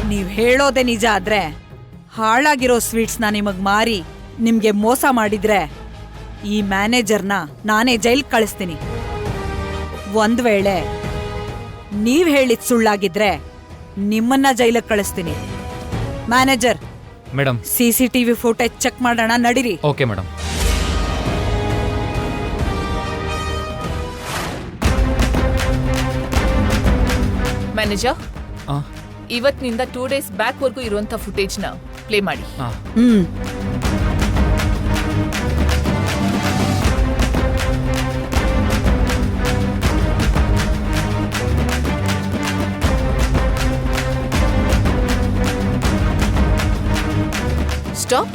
ನೀವ್ ಹೇಳೋದೇ ನಿಜ ಆದ್ರೆ ಹಾಳಾಗಿರೋ ಸ್ವೀಟ್ಸ್ನ ನಿಮಗ್ ಮಾರಿ ನಿಮ್ಗೆ ಮೋಸ ಮಾಡಿದ್ರೆ ಈ ಮ್ಯಾನೇಜರ್ನ ನಾನೇ ಜೈಲ್ ಕಳಿಸ್ತೀನಿ. ಒಂದ್ ವೇಳೆ ನೀವ್ ಹೇಳಿದ್ ಸುಳ್ಳಾಗಿದ್ರೆ ನಿಮ್ಮನ್ನ ಜೈಲಿಗೆ ಕಳಿಸ್ತೀನಿ. Manager, madam, CCTV footage check ಮಾಡೋಣ, ನಡೀರಿ. Okay madam. ಮ್ಯಾನೇಜರ್, ಇವತ್ತಿನಿಂದ 2 days ಬ್ಯಾಕ್ ವರ್ಗೂ ಇರುವಂತ ಫುಟೇಜ್ನ ಪ್ಲೇ ಮಾಡಿ. ಸ್ಟಾಪ್.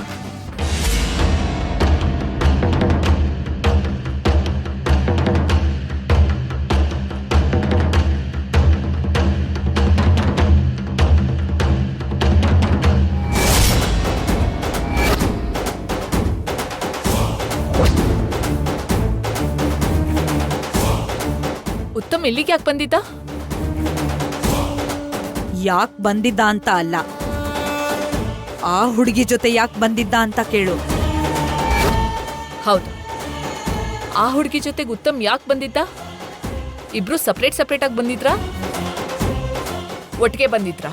ಉತ್ತಮ್ ಇಲ್ಲಿಗೆ ಯಾಕೆ ಬಂದಿದ್ದ? ಯಾಕ್ ಬಂದಿದ್ದ ಅಂತ ಅಲ್ಲ, ಆ ಹುಡುಗಿ ಜೊತೆ ಯಾಕೆ ಬಂದಿದ್ದ ಅಂತ ಕೇಳು. ಹೌದು, ಆ ಹುಡುಗಿ ಜೊತೆಗೆ ಉತ್ತಮ್ ಯಾಕೆ ಬಂದಿದ್ದ? ಇಬ್ರು ಸಪ್ರೇಟ್ ಆಗಿ ಬಂದಿದ್ರಾ, ಒಟ್ಟಿಗೆ ಬಂದಿದ್ರಾ?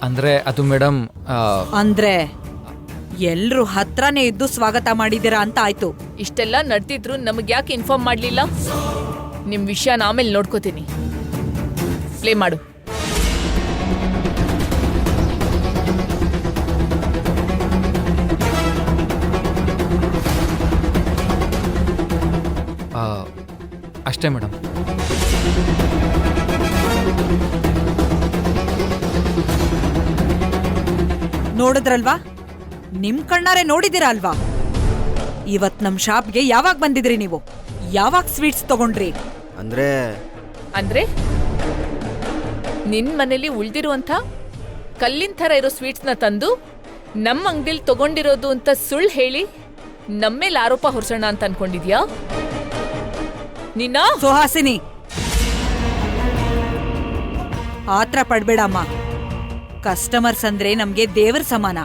ಅಂದ್ರೆ ಅದು ಮೇಡಮ್, ಅಂದ್ರೆ ಎಲ್ರು ಹತ್ರನೇ ಇದ್ದು ಸ್ವಾಗತ ಮಾಡಿದಿರಾ ಅಂತ ಆಯ್ತು. ಇಷ್ಟೆಲ್ಲ ನಡೆದಿದ್ರು ನಮಗೆ ಯಾಕೆ ಇನ್ಫಾರ್ಮ್ ಮಾಡ್ಲಿಲ್ಲ? ನಿಮ್ ವಿಷಯನ ಆಮೇಲೆ ನೋಡ್ಕೋತೀನಿ. ಪ್ಲೇ ಮಾಡು. ಅಷ್ಟೇ ಮೇಡಮ್. ನೋಡಿದ್ರಲ್ವಾ, ನಿಮ್ ಕಣ್ಣಾರೆ ನೋಡಿದಿರಾ ಅಲ್ವಾ? ಇವತ್ ನಮ್ ಶಾಪ್ಗೆ ಯಾವಾಗ ಬಂದಿದ್ರಿ ನೀವು? ಯಾವಾಗ ಸ್ವೀಟ್ಸ್ ತಗೊಂಡ್ರಿ? ಅಂದ್ರೆ ನಿನ್ ಮನೇಲಿ ಉಳ್ದಿರುವಂತ ಕಲ್ಲಿನ ಥರ ಇರೋ ಸ್ವೀಟ್ಸ್ನ ತಂದು ನಮ್ಮ ಅಂಗಡಿಲಿ ತಗೊಂಡಿರೋದು ಅಂತ ಸುಳ್ಳು ಹೇಳಿ ನಮ್ಮೇಲೆ ಆರೋಪ ಹೊರಿಸೋಣ ಅಂತ ಅನ್ಕೊಂಡಿದ್ಯಾ? ನಿನ್ನ ಸುಹಾಸಿನಿ, ಆತ್ರ ಪಡ್ಬೇಡಮ್ಮ. ಕಸ್ಟಮರ್ಸ್ ಅಂದ್ರೆ ನಮ್ಗೆ ದೇವರ ಸಮಾನ.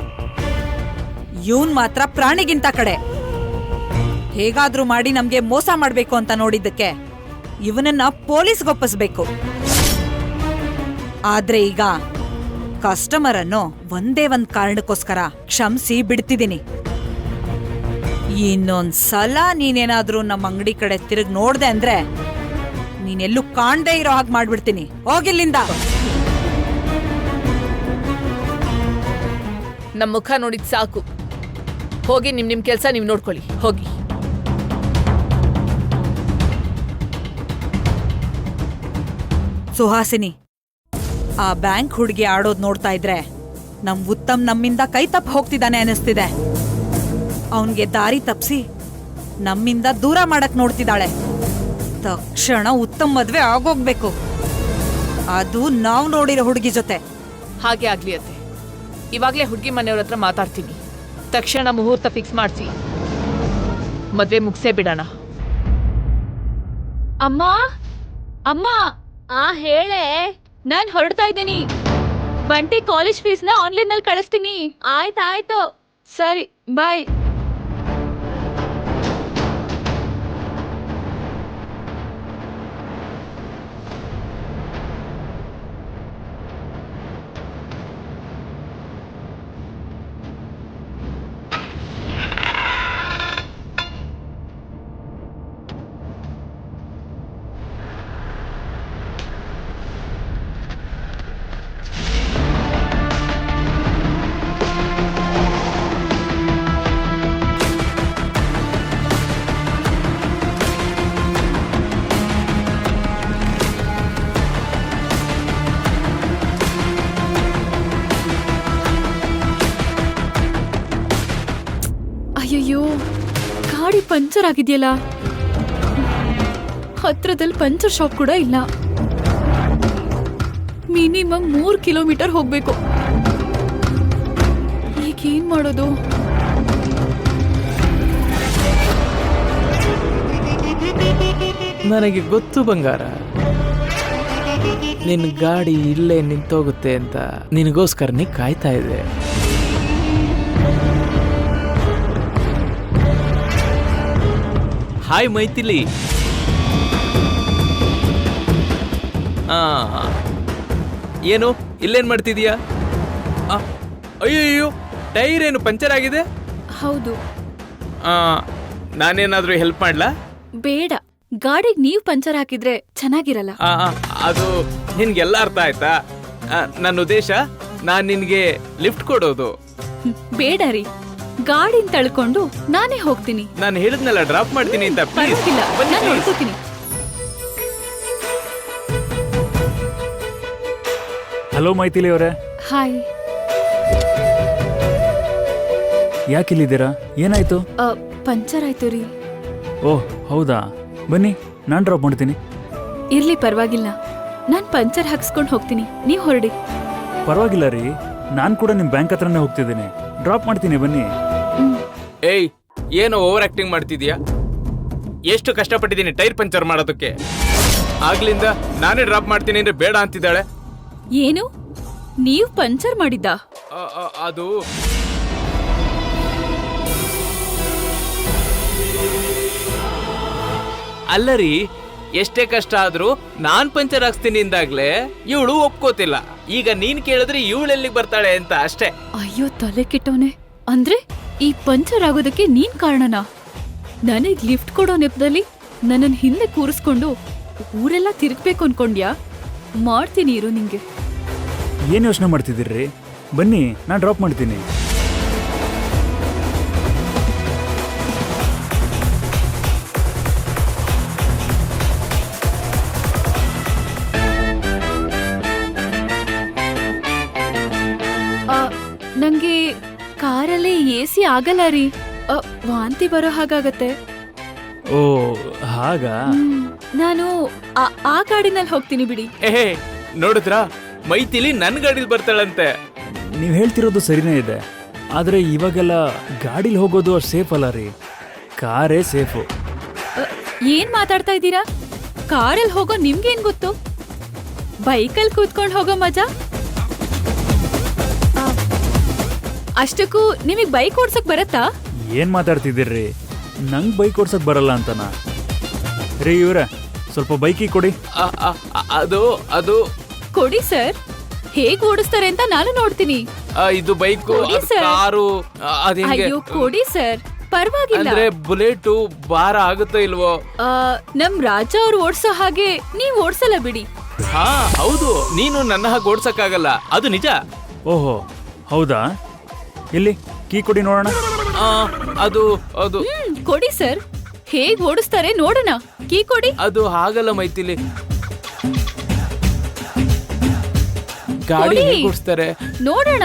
ಇವನ್ ಮಾತ್ರ ಪ್ರಾಣಿಗಿಂತ ಕಡೆ. ಹೇಗಾದ್ರೂ ಮಾಡಿ ನಮ್ಗೆ ಮೋಸ ಮಾಡ್ಬೇಕು ಅಂತ ನೋಡಿದ್ದಕ್ಕೆ ಇವನನ್ನ ಪೊಲೀಸ್ಗೊಪ್ಪಿಸ್ಬೇಕು. ಆದ್ರೆ ಈಗ ಕಸ್ಟಮರ್ ಅನ್ನು ಒಂದೇ ಒಂದ್ ಕಾರಣಕ್ಕೋಸ್ಕರ ಕ್ಷಮಿಸಿ ಬಿಡ್ತಿದ್ದೀನಿ. ಇನ್ನೊಂದ್ಸಲ ನೀನೇನಾದ್ರೂ ನಮ್ಮ ಅಂಗಡಿ ಕಡೆ ತಿರುಗಿ ನೋಡ್ದೆ ಅಂದ್ರೆ ನೀನೆಲ್ಲೂ ಕಾಣ್ದೇ ಇರೋ ಹಾಗೆ ಮಾಡ್ಬಿಡ್ತೀನಿ. ಹೋಗಿಲ್ಲಿಂದ. ನಮ್ಮ ಮುಖ ನೋಡಿದ್ ಸಾಕು. ಹೋಗಿ ನಿಮ್ ಕೆಲ್ಸ ನೀವ್ ನೋಡ್ಕೊಳ್ಳಿ, ಹೋಗಿ. ಸುಹಾಸಿನಿ, ಆ ಬ್ಯಾಂಕ್ ಹುಡುಗಿ ಆಡೋದ್ ನೋಡ್ತಾ ಇದ್ರೆ ನಮ್ ಉತ್ತಮ್ ನಮ್ಮಿಂದ ಕೈ ತಪ್ಪ ಹೋಗ್ತಿದ್ದಾನೆ ಅನಿಸ್ತಿದೆ. ಅವನ್ಗೆ ದಾರಿ ತಪ್ಸಿ ನಮ್ಮಿಂದ ದೂರ ಮಾಡಕ್ ನೋಡ್ತಿದ್ದಾಳೆ. ತಕ್ಷಣ ಉತ್ತಮ್ ಮದ್ವೆ ಆಗೋಗ್ಬೇಕು, ಅದು ನಾವ್ ನೋಡಿರೋ ಹುಡುಗಿ ಜೊತೆ. ಹಾಗೆ ಆಗ್ಲಿ ಅತ್ತೆ. ಇವಾಗ್ಲೇ ಹುಡುಗಿ ಮನೆಯವ್ರ ಹತ್ರ ಮಾತಾಡ್ತೀನಿ. ತಕ್ಷಣ ಮುಹೂರ್ತ ಫಿಕ್ಸ್ ಮಾಡಿಸಿ ಮದ್ವೆ ಮುಗಿಸೇ ಬಿಡೋಣ. ಅಮ್ಮ ಅಮ್ಮ, ಹೇಳೆ. ನಾನ್ ಹೊರಡ್ತಾ ಇದ್ದೀನಿ. ಬಂಟಿ ಕಾಲೇಜ್ ಫೀಸ್ನ ಆನ್ಲೈನ್ ನಲ್ಲಿ ಕಳಿಸ್ತೀನಿ. ಆಯ್ತಾಯ್ತು, ಸರಿ, ಬಾಯ್. ಅಯ್ಯಯ್ಯೋ, ಗಾಡಿ ಪಂಚರ್ ಆಗಿದೆಯಲ್ಲ. ಹತ್ರದಲ್ಲಿ ಪಂಚರ್ ಶಾಪ್ ಕೂಡ ಇಲ್ಲ. ಮಿನಿಮಮ್ 3 ಕಿಲೋಮೀಟರ್ ಹೋಗ್ಬೇಕು. ಈಗೇನ್ ಮಾಡೋದು? ನನಗೆ ಗೊತ್ತು ಬಂಗಾರ, ನಿನ್ನ ಗಾಡಿ ಇಲ್ಲೇ ನಿಂತೋಗುತ್ತೆ ಅಂತ ನಿನಗೋಸ್ಕರನೇ ಕಾಯ್ತಾ ಇದೆ. ಹಾಯ್ ಮೈಥಿಲಿ. ಏನು ಇಲ್ಲೇನು ಮಾಡ್ತಿದೀಯಾ? ಅಯ್ಯೋ, ಟೈರ್ ಏನು ಪಂಚರ್ ಆಗಿದೆ? ಹೌದು. ನಾನೇನಾದ್ರೂ ಹೆಲ್ಪ್ ಮಾಡ್ಲಾ? ಬೇಡ, ಗಾಡಿಗೆ ನೀವ್ ಪಂಚರ್ ಹಾಕಿದ್ರೆ ಚೆನ್ನಾಗಿರಲ್ಲ. ಅದು ನಿನ್ಗೆಲ್ಲ ಅರ್ಥ ಆಯ್ತಾ? ನನ್ನ ಉದ್ದೇಶ ನಾನ್ ನಿನ್ಗೆ ಲಿಫ್ಟ್ ಕೊಡೋದು. ಬೇಡ ರೀ, ಗಾಡಿನ ತಳ್ಕೊಂಡು ನಾನೇ ಹೋಗ್ತೀನಿ. ನಾನು ಹೇಳಿದ್ನಲ್ಲ ಡ್ರಾಪ್ ಮಾಡ್ತೀನಿ ಅಂತ. ಪರವಾಗಿಲ್ಲ, ನಾನು ನೋಡ್ಕೋತೀನಿ. ಹಲೋ ಮೈಥಿಲಿ ಅವರೇ. ಹಾಯ್. ಯಾಕಿಲ್ಲಿದ್ದೀರಾ? ಏನಾಯ್ತು? ಪಂಚರ್ ಆಯ್ತು ರೀ. ಓಹ್ ಹೌದಾ, ಬನ್ನಿ ನಾನು ಡ್ರಾಪ್ ಮಾಡ್ತೀನಿ. ಇರ್ಲಿ, ಪರವಾಗಿಲ್ಲ, ನಾನ್ ಪಂಚರ್ ಹಾಕ್ಸ್ಕೊಂಡು ಹೋಗ್ತೀನಿ, ನೀವ್ ಹೊರಡಿ. ಪರವಾಗಿಲ್ಲ ರೀ, ನಾನು ಕೂಡ ನಿಮ್ಮ ಬ್ಯಾಂಕ್ ಹತ್ರನೇ ಹೋಗ್ತಿದ್ದೀನಿ, ಡ್ರಾಪ್ ಮಾಡ್ತೀನಿ, ಬನ್ನಿ. ಏಯ್, ಏನು ಓವರ್ ಆಕ್ಟಿಂಗ್ ಮಾಡ್ತಿದ್ಯಾ? ಎಷ್ಟು ಕಷ್ಟಪಟ್ಟಿದ್ದೀನಿ ಟೈರ್ ಪಂಚರ್ ಮಾಡೋದಕ್ಕೆ. ಆಗ್ಲಿಂದ ನಾನೇ ಡ್ರಾಪ್ ಮಾಡ್ತೀನಿ ಅಂದ್ರೆ ಬೇಡ ಅಂತಿದ್ದಾಳೆ. ಏನು, ನೀವ್ ಪಂಚರ್ ಮಾಡಿದ್ದ? ಅದು ಅಲ್ಲ ರೀ, ಎಷ್ಟೇ ಕಷ್ಟ ಆದ್ರೂ ನಾನ್ ಪಂಚರ್ ಹಾಕ್ಸ್ತೀನಿ ಇಂದಾಗ್ಲೇ ಇವಳು ಒಪ್ಕೋತಿಲ್ಲ. ಈಗ ನೀನ್ ಕೇಳಿದ್ರೆ ಇವಳು ಎಲ್ಲಿಗೆ ಬರ್ತಾಳೆ ಅಂತ ಅಷ್ಟೇ. ಅಯ್ಯೋ ತಲೆ ಕೆಟ್ಟವನೆ, ಅಂದ್ರೆ ಈ ಪಂಚರ್ ಆಗೋದಕ್ಕೆ ನೀನ್ ಕಾರಣನಾ? ನನಗ್ ಲಿಫ್ಟ್ ಕೊಡೋ ನೆಪದಲ್ಲಿ ನನ್ನನ್ ಹಿಂದೆ ಕೂರಿಸ್ಕೊಂಡು ಊರೆಲ್ಲ ತಿರುಗ್ಬೇಕು ಅನ್ಕೊಂಡ್ಯಾ? ಮಾಡ್ತೀನಿ ಇರು ನಿಂಗೆ. ಏನು ಯೋಚನೆ ಮಾಡ್ತಿದ್ದೀರಿ? ಬನ್ನಿ ನಾನು ಡ್ರಾಪ್ ಮಾಡ್ತೀನಿ. ನಂಗೆ ಕಾರಲ್ಲಿ AC ಆಗಲ್ಲ ರೀ, ವಾಂತಿ ಬರೋ ಹಾಗಾಗತ್ತೆ. ಓ ಹಾಗಾ? ನಾನು ಆ ಗಾಡಿನಲ್ಲಿ ಹೋಗ್ತೀನಿ ಬಿಡಿ. ಏಹೇ, ನೋಡಿದ್ರಾ, ಮೈಥಿಲಿ ನನ್ ಗಾಡಿಲಿ ಬರ್ತಾಳಂತೆ. ನೀವು ಹೇಳ್ತಿರೋದು ಸರಿನೇ ಇದೆ, ಆದರೆ ಇವಾಗೆಲ್ಲ ಗಾಡಿಲಿ ಹೋಗೋದು ಅಷ್ಟು ಸೇಫ್ ಅಲ್ಲ ರೀ, ಕಾರೇ ಸೇಫು. ಏನ್ ಮಾತಾಡ್ತಾ ಇದ್ದೀರಾ? ಕಾರಲ್ಲಿ ಹೋಗೋ ನಿಮ್ಗೇನ್ ಗೊತ್ತು? ಬೈಕಲ್ಲಿ ಕೂತ್ಕೊಂಡು ಹೋಗೋ ಮಜಾ. ಅಷ್ಟಕ್ಕೂ ನಿಮಗ್ ಬೈಕ್ ಓಡ್ಸಕ್ ಬರತ್ತಾ? ಏನು ಮಾತಾಡ್ತಿದ್ದೀರಿ? ನಂಗೆ ಬೈಕ್ ಓಡ್ಸಕ್ ಬರಲ್ಲ ಅಂತನಾ? ರೀ ಇವ್ರೆ, ಸ್ವಲ್ಪ ಬೈಕಿಗೆ ಕೊಡಿ. ಅದು ಅದು ಕೊಡಿ ಸರ್, ಹೇಗ್ ಓಡಿಸ್ತಾರೆ ಅಂತ ನಾನು ನೋಡ್ತೀನಿ. ಇದು ಬೈಕು, ಕೊಡಿ ಸರ್. ಕಾರು, ಅಯ್ಯೋ ಕೊಡಿ ಸರ್, ಪರವಾಗಿಲ್ಲ. ಅಂದ್ರೆ ಬುಲೆಟು ಭಾರ ಆಗುತ್ತೋ ಇಲ್ವೋ? ನಮ್ ರಾಜ ಅವ್ರು ಓಡ್ಸೋ ಹಾಗೆ ನೀವ್ ಓಡ್ಸಲ್ಲ ಬಿಡಿ. ಹಾ ಹೌದು, ನೀನು ನನ್ನ ಹಾಗೆ ಓಡ್ಸಕ್ಕಾಗಲ್ಲ, ಅದು ನಿಜ. ಓಹೋ ಹೌದಾ? ಎಲ್ಲಿ ಕೀ ಕೊಡಿ ನೋಡೋಣ. ಅದು ಅದು ಕೊಡಿ ಸರ್, ಹೇಗ್ ಓಡಿಸ್ತಾರೆ ನೋಡೋಣ. ಕೀ ಕೊಡಿ. ಅದು ಹಾಗಲ್ಲ ಮೈಥಿಲಿ, ಗಾಡಿ ಕೊಡಿ. ಹೇಗೆ ಓಡಿಸ್ತಾರೆ ನೋಡೋಣ.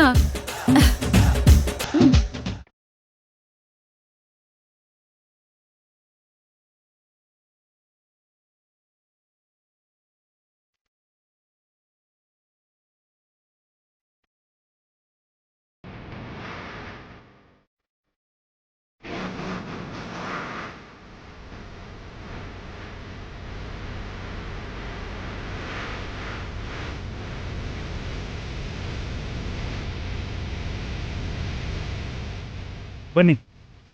ಬನ್ನಿ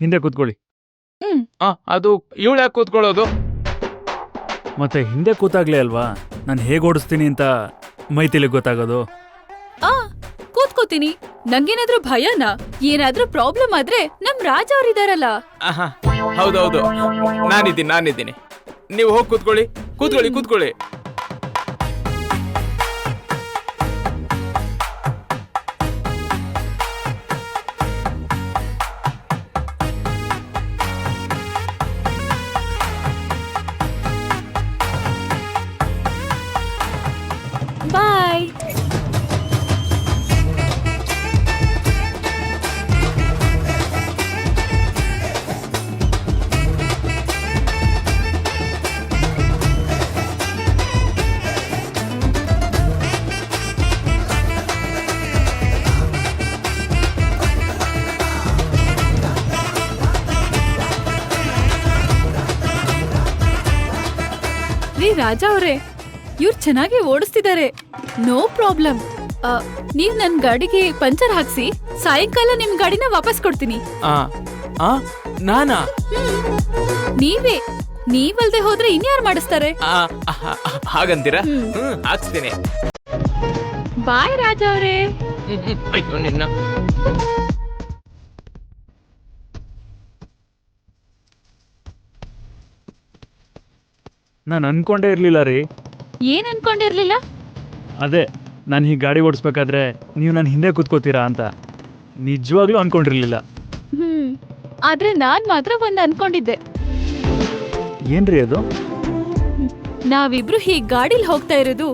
ಹಿಂದೆ ಕೂತ್ಕೊಳ್ಳಿ. ಅದು ಇವಳು ಯಾಕೆ ಕೂತ್ಕೊಳ್ಳೋದು? ಮತ್ತೆ ಹಿಂದೆ ಕೂತಾಗ್ಲೇ ಅಲ್ವಾ ನಾನು ಹೇಗೆ ಓಡಿಸ್ತೀನಿ ಅಂತ ಮೈಥಿಲಿಗೆ ಗೊತ್ತಾಗೋದು. ಕೂತ್ಕೋತೀನಿ. ನಂಗೇನಾದ್ರೂ ಭಯನಾ? ಏನಾದ್ರೂ ಪ್ರಾಬ್ಲಮ್ ಆದ್ರೆ ನಮ್ ರಾಜ ಅವ್ರಿದಾರಲ್ಲ. ಹೌದೌದು, ನಾನಿದ್ದೀನಿ. ನೀವು ಹೋಗಿ ಕೂತ್ಕೊಳ್ಳಿ. ಕೂತ್ಕೊಳ್ಳಿ. ಬಾಯ್. ರೀ ರಾಜ ಅವ್ರೆ, ಇವ್ರು ಚೆನ್ನಾಗಿ ಓಡಿಸ್ತಿದ್ದಾರೆ, ನೋ ಪ್ರಾಬ್ಲಮ್. ನೀವ್ ನನ್ ಗಾಡಿಗೆ ಪಂಚರ್ ಹಾಕ್ಸಿ, ಸಾಯಂಕಾಲ ನಿಮ್ ಗಾಡಿನ ವಾಪಸ್ ಕೊಡ್ತೀನಿ. ಆ ಆ ನಾನಾ ನೀವಲ್ದೆ ಹೋದ್ರೆ ಇನ್ಯಾರು ಮಾಡಿಸ್ತಾರೆ? ಆ, ಹಾಗಂತೀರಾ? ಹಾಕ್ಸ್ತೀನಿ. ಬಾಯ್ ರಾಜ ಅವ್ರೆ. ಅಯ್ಯೋ ನಿನ್ನ. ನಾನು ಅನ್ಕೊಂಡೇ ಇರಲಿಲ್ಲ ರೀ. ಏನ್ ಅನ್ಕೊಂಡಿರ್ಲಿಲ್ಲ? ಅದೇ ನಾನು ಹೀಗೆ ಗಾಡಿ ಓಡಿಸ್ಬೇಕಾದ್ರೆ ನೀವು ನನ್ನ ಹಿಂದೆ ಕೂತ್ಕೋತೀರಾ ಅಂತ ನಿಜವಾಗ್ಲೂ ಅನ್ಕೊಂಡಿರ್ಲಿಲ್ಲ. ಆದ್ರೆ ನಾನ್ ಮಾತ್ರ ಒಂದ್ ಅನ್ಕೊಂಡಿದ್ದೆ. ಏನ್ರಿ ಅದು? ನಾವಿಬ್ರು ಹೀಗ್ ಗಾಡಿಲ್ ಹೋಗ್ತಾ ಇರೋದು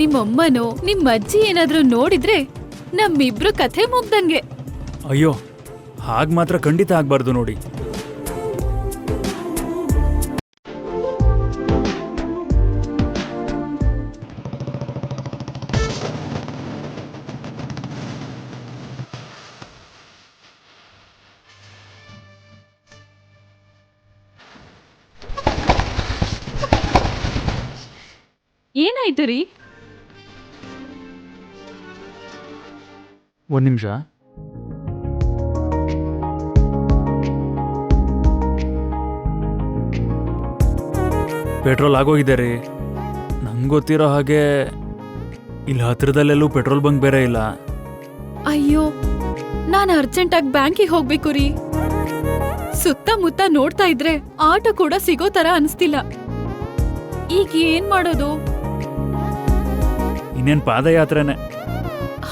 ನಿಮ್ಮಮ್ಮನೋ ನಿಮ್ ಅಜ್ಜಿ ಏನಾದ್ರೂ ನೋಡಿದ್ರೆ ನಮ್ಮಿಬ್ರು ಕಥೆ ಮುಗ್ದಂಗೆ. ಅಯ್ಯೋ, ಹಾಗೆ ಮಾತ್ರ ಖಂಡಿತ ಆಗ್ಬಾರ್ದು ನೋಡಿ. ಏನಾಯ್ತು ರೀ? ಒಂದು ನಿಮಿಷ. ಪೆಟ್ರೋಲ್ ಆಗೋಗಿದೆ ರೀ. ನಂಗೆ ಗೊತ್ತಿರೋ ಹಾಗೆ ಇಲ್ಲಿ ಹತ್ರದಲ್ಲೆಲ್ಲೂ ಪೆಟ್ರೋಲ್ ಬಂಕ್ ಬೇರೆ ಇಲ್ಲ. ಅಯ್ಯೋ, ನಾನ್ ಅರ್ಜೆಂಟಾಗಿ ಬ್ಯಾಂಕಿಗೆ ಹೋಗ್ಬೇಕು ರೀ. ಸುತ್ತಮುತ್ತ ನೋಡ್ತಾ ಇದ್ರೆ ಆಟೋ ಕೂಡ ಸಿಗೋ ತರ ಅನ್ಸ್ತಿಲ್ಲ. ಈಗ ಏನ್ ಮಾಡೋದು? ಇನ್ನೇನು ಪಾದಯಾತ್ರೆನೇ.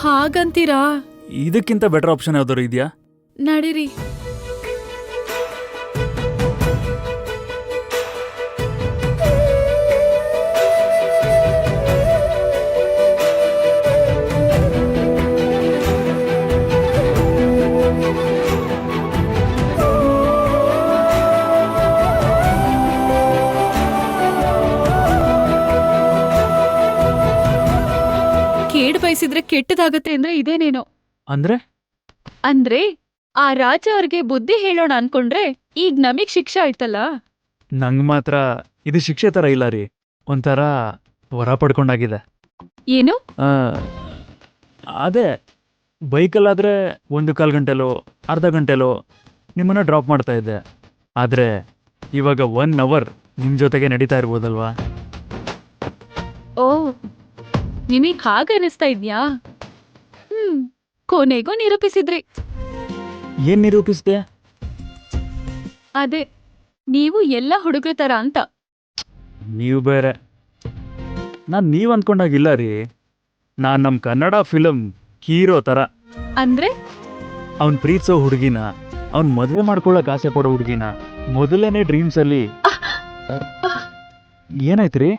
ಹಾಗಂತೀರಾ? ಇದಕ್ಕಿಂತ ಬೆಟರ್ ಆಪ್ಷನ್ ಯಾವ್ದಾದ್ರು ಇದೆಯಾ? ನಡೀರಿ. ಕೇಡ್ ಬಯಸಿದ್ರೆ ಕೆಟ್ಟದಾಗತ್ತೆ ಅಂದ್ರೆ ಇದೇನೇನೋ. ಅಂದ್ರೆ ಆ ರಾಜ ಅವ್ರಿಗೆ ಬುದ್ಧಿ ಹೇಳೋಣ ಅನ್ಕೊಂಡ್ರೆ ಈಗ ನಮಗ್ ಶಿಕ್ಷೆ ಆಯ್ತಲ್ಲ. ನಂಗೆ ಮಾತ್ರ ಇದು ಶಿಕ್ಷೆ ಥರ ಇಲ್ಲ ರೀ, ಒಂಥರ ವರ ಪಡ್ಕೊಂಡಾಗಿದೆ. ಏನು? ಅದೇ ಬೈಕಲ್ಲಾದರೆ 1-1/4 ಗಂಟೆಲೋ ಅರ್ಧ ಗಂಟೆಲೋ ನಿಮ್ಮನ್ನು ಡ್ರಾಪ್ ಮಾಡ್ತಾ ಇದ್ದೆ. ಆದರೆ ಇವಾಗ 1 ಅವರ್ ನಿಮ್ಮ ಜೊತೆಗೆ ನಡೀತಾ ಇರ್ಬೋದಲ್ವಾ? ಓ, ನಿಮಗ್ ಹಾಗ ಅನಿಸ್ತಾ ಇದ್ಯಾ? ಕೊನೆಗೂ ನಿರೂಪಿಸಿದ್ರಿ. ಏನು ನಿರೂಪಿಸ್ದೆ? ಅದೇ, ನೀವು ಎಲ್ಲ ಹುಡುಗರ ತರ ಅಂತ. ನೀವು ಬೇರೆ. ನಾನು ನೀವು ಅಂದ್ಕೊಂಡಾಗಿಲ್ಲ ರೀ. ನಾನು ನಮ್ಮ ಕನ್ನಡ ಫಿಲಮ್ ಹೀರೋ ಥರ. ಅಂದ್ರೆ ಅವ್ನು ಪ್ರೀತಿಸೋ ಹುಡುಗಿನ, ಅವ್ನು ಮದುವೆ ಮಾಡ್ಕೊಳ್ಳೋಕೆ ಆಸೆ ಪಡೋ ಹುಡುಗಿನ ಮೊದಲನೇ ಡ್ರೀಮ್ಸಲ್ಲಿ. ಏನಾಯ್ತು ರೀ?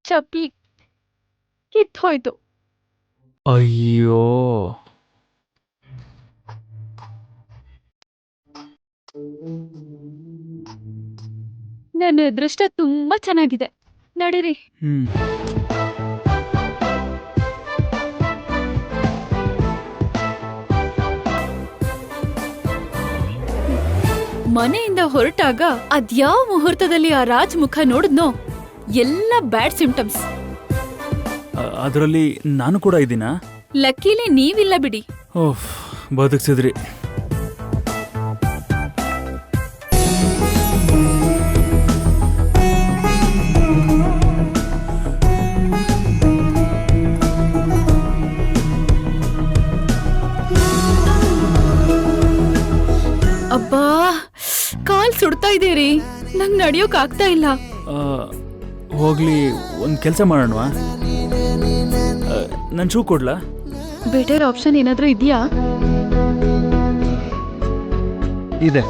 ಚಪ್ಪಲಿ ಕಿತ್ತೋಯ್ತು. ಅಯ್ಯೋ, ನನ್ನ ಅದೃಷ್ಟ ತುಂಬಾ ಚೆನ್ನಾಗಿದೆ. ನಡೀರಿ. ಮನೆಯಿಂದ ಹೊರಟಾಗ ಅದ್ಯಾವ ಮುಹೂರ್ತದಲ್ಲಿ ಆ ರಾಜ್ ಮುಖ ನೋಡಿದ್ನೋ ಎಲ್ಲ ಬ್ಯಾಡ್ ಸಿಂಪ್ಟಮ್ಸ್. ಅದರಲ್ಲಿ ನಾನು ಕೂಡ ಇದ್ದೀನಾ? ಲಕ್ಕಿಲಿ ನೀವಿಲ್ಲ ಬಿಡಿ. ಓಹ್, ಬದುಕ್ಸಿದ್ರಿ. ಅಬ್ಬಾ, ಕಾಲ್ ಸುಡ್ತಾ ಇದೀರಿ. ನಂಗ್ ನಡಿಯೋಕ್ ಆಗ್ತಾ ಇಲ್ಲ. ಹೋಗ್ಲಿ, ಒಂದು ಕೆಲಸ ಮಾಡೋಣವಾ? ನಾನು ಶೂ ಕೊಡ್ಲಾ? ಬೆಟರ್ ಆಪ್ಷನ್ ಏನಾದ್ರೂ ಇದೆಯಾ? ಇದೆ.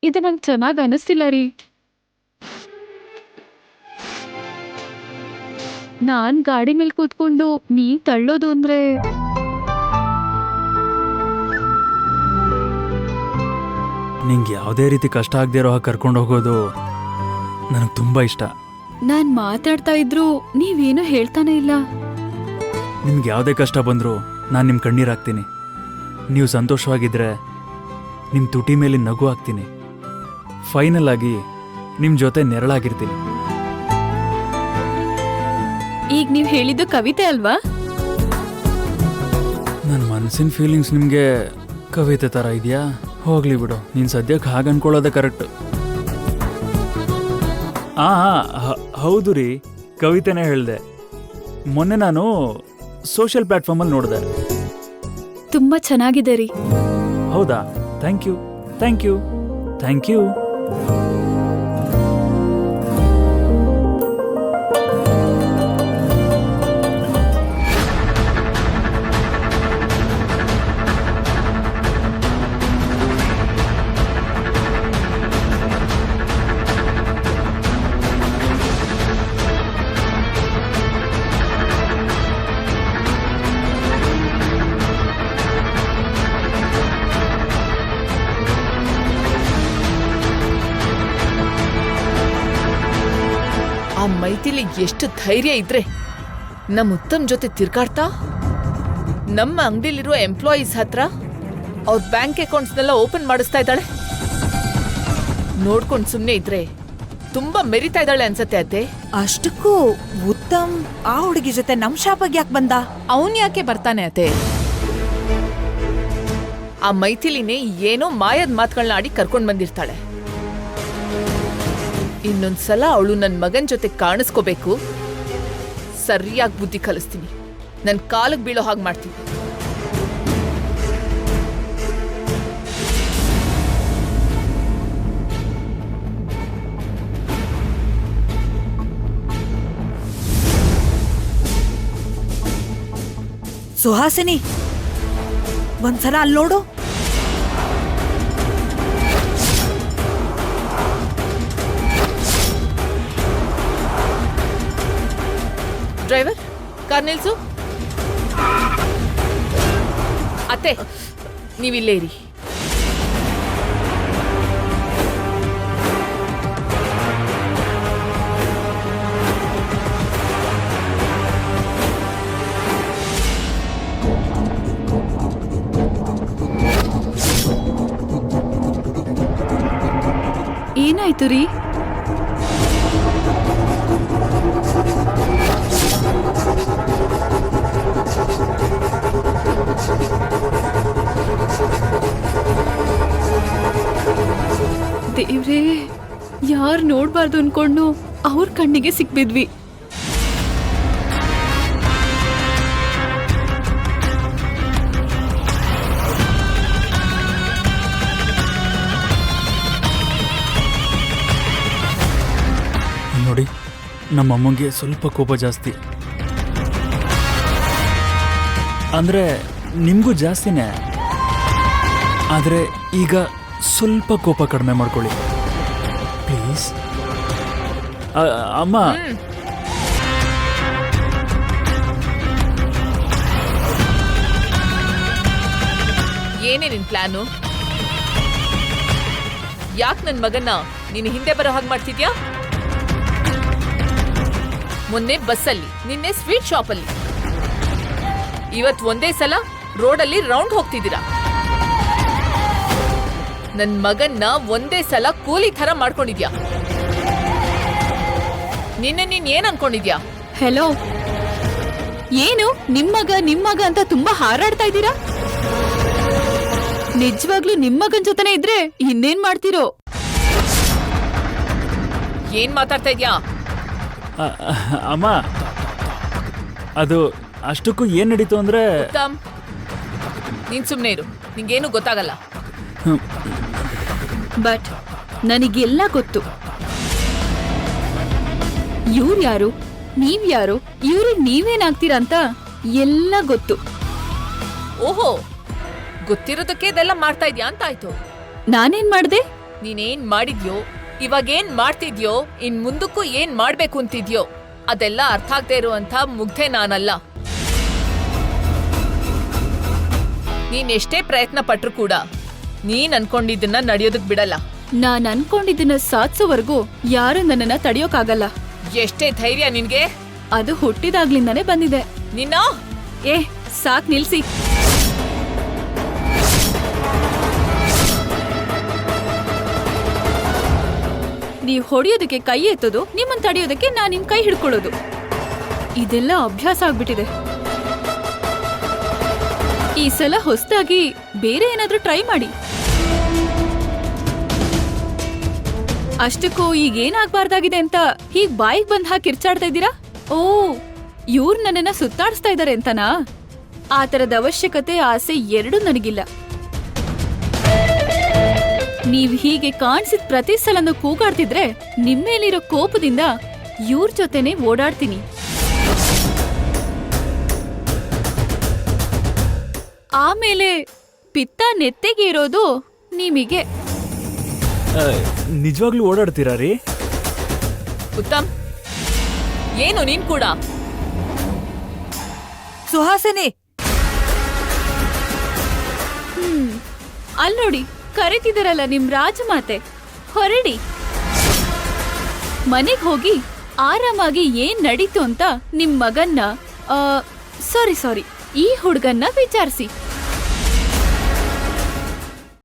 ಇದು ನಂಗೆ ಚೆನ್ನಾಗಿ ಅನಿಸ್ತಿಲ್ಲ ರೀ. ನಾನ್ ಗಾಡಿ ಮೇಲೆ ಕೂತ್ಕೊಂಡು ನೀವ್ ತಳ್ಳೋದು ಅಂದ್ರೆ ನಿಂಗೆ ಯಾವುದೇ ರೀತಿ ಕಷ್ಟ ಆಗದೆ ಇರೋ ಹಾಗೆ ಕರ್ಕೊಂಡು ಹೋಗೋದು ನನಗೆ ತುಂಬ ಇಷ್ಟ. ನಾನ್ ಮಾತಾಡ್ತಾ ಇದ್ರು ನೀವೇನೋ ಹೇಳ್ತಾನೆ ಇಲ್ಲ. ನಿಮ್ಗೆ ಯಾವುದೇ ಕಷ್ಟ ಬಂದರೂ ನಾನು ನಿಮ್ಮ ಕಣ್ಣೀರು ಹಾಕ್ತೀನಿ. ನೀವು ಸಂತೋಷವಾಗಿದ್ದರೆ ನಿಮ್ಮ ತುಟಿ ಮೇಲೆ ನಗು ಹಾಕ್ತೀನಿ. ಫೈನಲ್ ಆಗಿ ನಿಮ್ಮ ಜೊತೆ ನೆರಳಾಗಿರ್ತೀನಿ. ಈಗ ನೀವ್ ಹೇಳಿದ್ದು ಕವಿತೆ ಅಲ್ವಾ? ನನ್ನ ಮನಸ್ಸಿನ ಫೀಲಿಂಗ್ಸ್ ನಿಮಗೆ ಕವಿತೆ ಥರ ಇದೆಯಾ? ಹೋಗ್ಲಿ ಬಿಡು, ನೀನು ಸದ್ಯಕ್ಕೆ ಹಾಗೆ ಅನ್ಕೊಳ್ಳೋದೇ ಕರೆಕ್ಟ್. ಹೌದು ರೀ, ಕವಿತೆನೇ ಹೇಳಿದೆ. ಮೊನ್ನೆ ನಾನು ಸೋಷಿಯಲ್ ಪ್ಲ್ಯಾಟ್ಫಾರ್ಮಲ್ಲಿ ನೋಡಿದೆ. ತುಂಬಾ ಚೆನ್ನಾಗಿದೆ ರೀ. ಹೌದಾ? Thank you thank you thank you. ಆ ಮೈಥಿಲಿ ಎಷ್ಟು ಧೈರ್ಯ ಇದ್ರೆ ನಮ್ಮ ಉತ್ತಮ್ ಜೊತೆ ತಿರ್ಗಾಡ್ತಾ ನಮ್ಮ ಅಂಗಡಿಲಿರೋ ಎಂಪ್ಲಾಯೀಸ್ ಹತ್ರ ಅವ್ರ ಬ್ಯಾಂಕ್ ಅಕೌಂಟ್ಸ್ನೆಲ್ಲ ಓಪನ್ ಮಾಡಿಸ್ತಾ ಇದ್ದಾಳೆ. ನೋಡ್ಕೊಂಡು ಸುಮ್ಮನೆ ಇದ್ರೆ ತುಂಬಾ ಮೆರಿತಾ ಇದ್ದಾಳೆ ಅನ್ಸತ್ತೆ ಅತ್ತೆ. ಅಷ್ಟಕ್ಕೂ ಉತ್ತಮ್ ಆ ಹುಡುಗಿ ಜೊತೆ ನಮ್ ಶಾಪಗ್ ಯಾಕೆ ಬಂದ? ಅವನ್ ಯಾಕೆ ಬರ್ತಾನೆ ಅತ್ತೆ? ಆ ಮೈಥಿಲಿನೇ ಏನೋ ಮಾಯದ ಮಾತುಗಳನ್ನ ಆಡಿ ಕರ್ಕೊಂಡ್ ಬಂದಿರ್ತಾಳೆ. ಇನ್ನೊಂದ್ಸಲ ಅವಳು ನನ್ ಮಗನ್ ಜೊತೆ ಕಾಣಿಸ್ಕೋಬೇಕು, ಸರಿಯಾಗಿ ಬುದ್ಧಿ ಕಲಿಸ್ತೀನಿ. ನನ್ ಕಾಲಿಗೆ ಬೀಳೋ ಹಾಗೆ ಮಾಡ್ತೀನಿ. ಸುಹಾಸಿನಿ, ಒಂದ್ಸಲ ಅಲ್ಲಿ ನೋಡು. ಡ್ರೈವರ್, ಕಾರ್ ನಿಲ್ಸು. ಅತ್ತೆ, ನೀವಿಲ್ಲೇ ಇರಿ. ಏನಾಯ್ತು ರೀ? ದೇವ್ರೇ, ಯಾರು ನೋಡ್ಬಾರ್ದು ಅನ್ಕೊಂಡು ಅವ್ರ ಕಣ್ಣಿಗೆ ಸಿಕ್ಬಿದ್ವಿ. ನೋಡಿ, ನಮ್ಮಮ್ಮಂಗೆ ಸ್ವಲ್ಪ ಕೋಪ ಜಾಸ್ತಿ. ಅಂದರೆ ನಿಮಗೂ ಜಾಸ್ತಿನೇ, ಆದರೆ ಈಗ ಸ್ವಲ್ಪ ಕೋಪ ಕಡಿಮೆ ಮಾಡ್ಕೊಳ್ಳಿ ಪ್ಲೀಸ್. ಅಮ್ಮ, ಏನೇ ನಿನ್ ಪ್ಲಾನು? ಯಾಕೆ ನನ್ ಮಗನ್ನ ನೀನು ಹಿಂದೆ ಬರೋ ಹಾಗೆ ಮಾಡ್ತಿದ್ಯಾ? ಮೊನ್ನೆ ಬಸ್ಸಲ್ಲಿ, ನಿನ್ನೆ ಸ್ವೀಟ್ ಶಾಪಲ್ಲಿ, ಇವತ್ ಒಂದೇ ಸಲ ರೋಡಲ್ಲಿ ರೌಂಡ್ ಹೋಗ್ತಿದ್ದೀರಾ. ನನ್ ಮಗನ್ನ ಒಂದೇ ಸಲ ಕೂಲಿ ಥರ ಮಾಡ್ಕೊಂಡಿದ್ಯಾ. ನಿನ್ನೆ ನೀನ್ ಏನ್ ಅನ್ಕೊಂಡಿದ್ಯಾ? ಹೆಲೋ, ಏನು ನಿಮ್ಮಗ ಅಂತ ತುಂಬಾ ಹಾರಾಡ್ತಾ ಇದ್ದೀರಾ? ನಿಜವಾಗ್ಲೂ ನಿಮ್ಮಗನ್ ಜೊತೆನೆ ಇದ್ರೆ ಇನ್ನೇನ್ ಮಾಡ್ತಿರೋ? ಏನ್ ಮಾತಾಡ್ತಾ ಇದ್ಯಾ? ಅಮ್ಮ, ಅದು ಅಷ್ಟಕ್ಕೂ ಏನ್ ನಡೀತು ಅಂದ್ರೆ, ಉತ್ತಮ್, ನೀನ್ ಸುಮ್ನೆ ಇರು, ನಿಂಗೇನು ಗೊತ್ತಾಗಲ್ಲ. ಬಟ್ ನನಗೆಲ್ಲ ಗೊತ್ತು. ಇವ್ರು ಯಾರು, ನೀವ್ ಯಾರು, ಇವ್ರಿಗೆ ನೀವೇನಾಗ್ತೀರಾ ಅಂತ ಎಲ್ಲ ಗೊತ್ತು. ಓಹೋ, ಗೊತ್ತಿರೋದಕ್ಕೆ ಇದೆಲ್ಲ ಮಾಡ್ತಾ ಇದ್ಯಾ ಅಂತ ಆಯ್ತು. ನಾನೇನ್ ಮಾಡ್ದೆ? ನೀನೇನ್ ಮಾಡಿದ್ಯೋ, ಇವಾಗೇನ್ ಮಾಡ್ತಿದ್ಯೋ, ಇನ್ ಮುಂದಕ್ಕೂ ಏನ್ ಮಾಡ್ಬೇಕು ಅಂತಿದ್ಯೋ ಅದೆಲ್ಲ ಅರ್ಥ ಆಗದೆ ಇರುವಂತ ಮುಗ್ಧೆ ನಾನಲ್ಲ. ನೀನ್ ಎಷ್ಟೇ ಪ್ರಯತ್ನ ಪಟ್ರು ಕೂಡ ನೀನ್ ಅನ್ಕೊಂಡಿದ್ದನ್ನ ನಡೆಯೋದಕ್ ಬಿಡಲ್ಲ. ನಾನ್ ಅನ್ಕೊಂಡಿದ್ದನ್ನ ಸಾಧ್ಸೋವರೆಗೂ ಯಾರು ನನ್ನನ್ನ ತಡೆಯೋಕಾಗಲ್ಲ. ಎಷ್ಟೇ ಧೈರ್ಯ ನಿನ್ಗೆ? ಅದು ಹುಟ್ಟಿದಾಗ್ಲಿಂದಾನೇ ಬಂದಿದೆ. ನಿನ್ನ ಏ ಸಾಕ್ ನಿಲ್ಸಿ. ನೀವ್ ಹೊಡೆಯೋದಕ್ಕೆ ಕೈ ಎತ್ತೋದು, ನಿಮ್ಮನ್ ತಡೆಯೋದಕ್ಕೆ ನಾನ್ ನಿಮ್ ಕೈ ಹಿಡ್ಕೊಳ್ಳೋದು, ಇದೆಲ್ಲ ಅಭ್ಯಾಸ ಆಗ್ಬಿಟ್ಟಿದೆ. ಈ ಸಲ ಹೊಸದಾಗಿ ಬೇರೆ ಏನಾದ್ರೂ ಟ್ರೈ ಮಾಡಿ. ಅಷ್ಟಕ್ಕೂ ಈಗ ಏನಾಗ್ಬಾರ್ದಾಗಿದೆ ಅಂತ ಹೀಗ್ ಬಾಯಿಗೆ ಬಂದ್ ಹಾಕಿ ಕಿರ್ಚಾಡ್ತಾ ಇದ್ದೀರಾ? ಓ, ಇವ್ರು ನನ್ನನ್ನ ಸುತ್ತಾಡಿಸ್ತಾ ಇದಾರೆ ಅಂತನಾ? ಆ ತರದ ಅವಶ್ಯಕತೆ, ಆಸೆ ಎರಡೂ ನನಗಿಲ್ಲ. ನೀವ್ ಹೀಗೆ ಕಾಣಿಸಿದ ಪ್ರತಿ ಸಲನೂ ಕೂಗಾಡ್ತಿದ್ರೆ ನಿಮ್ಮೇಲಿರೋ ಕೋಪದಿಂದ ಇವ್ರ ಜೊತೆನೆ ಓಡಾಡ್ತೀನಿ. ಆಮೇಲೆ ಪಿತ್ತ ನೆತ್ತೆಗೆ ಇರೋದು ನಿಮಗೆ. ನಿಜವಾಗ್ಲೂ ಓಡಾಡ್ತೀರಾ ರೀ? ಉತ್ತಮ್, ಏನು ನೀನ್ ಕೂಡ? ಸುಹಾಸಿನಿ, ಅಲ್ ನೋಡಿ, ಕರೀತಿದಾರಲ್ಲ ನಿಮ್ ರಾಜಮಾತೆ. ಹೊರಡಿ, ಮನೆಗ್ ಹೋಗಿ ಆರಾಮಾಗಿ ಏನ್ ನಡೀತು ಅಂತ ನಿಮ್ ಮಗನ್ನ ಸಾರಿ ಈ ಹುಡ್ಗನ್ನ ವಿಚಾರಿಸಿ.